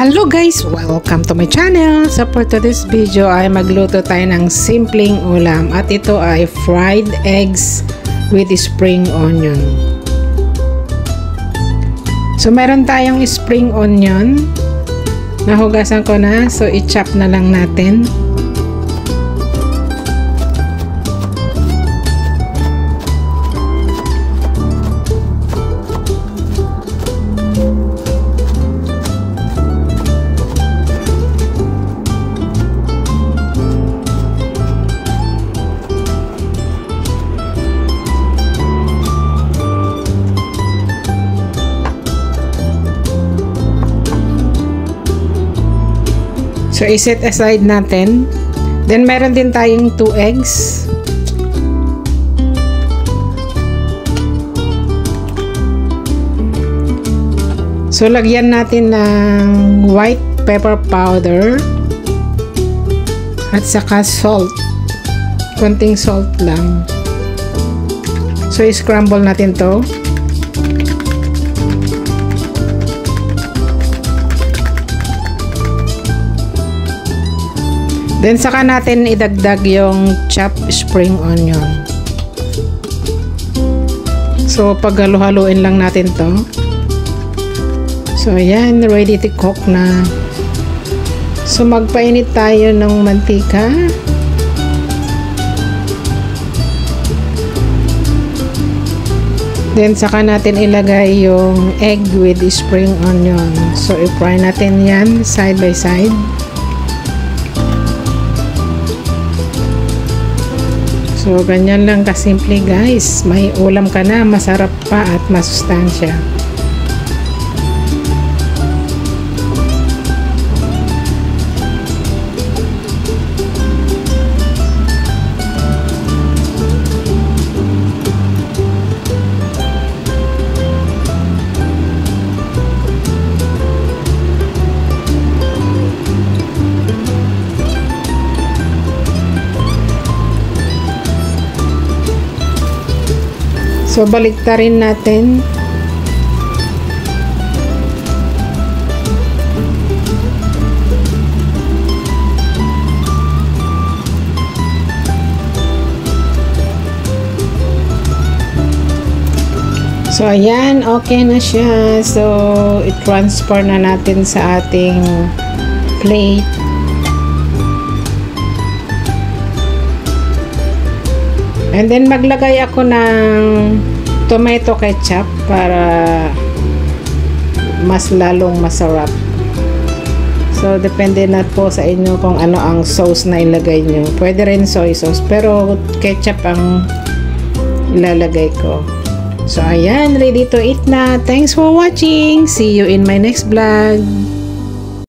Hello guys! Welcome to my channel! So for today's video ay magluto tayo ng simpleng ulam at ito ay fried eggs with spring onion. So meron tayong spring onion, nahugasan ko na, so i-chop na lang natin. So, i-set aside natin. Then, meron din tayong 2 eggs. So, lagyan natin ng white pepper powder at saka salt. Konting salt lang. So, i-scramble natin to. Then, saka natin idagdag yung chopped spring onion. So, paghalo-haluin lang natin to. So, ayan. Ready to cook na. So, magpainit tayo ng mantika. Then, saka natin ilagay yung egg with spring onion. So, i-fry natin yan side by side. So, ganyan lang kasimple guys. May ulam ka na, masarap pa at masustansya. So, baliktarin natin. So, ayan. Okay na siya. So, i-transfer na natin sa ating plate. And then, maglagay ako ng tomato ketchup para mas lalong masarap. So, depende na po sa inyo kung ano ang sauce na ilagay nyo. Pwede rin soy sauce, pero ketchup ang ilalagay ko. So, ayan. Ready to eat na. Thanks for watching. See you in my next vlog.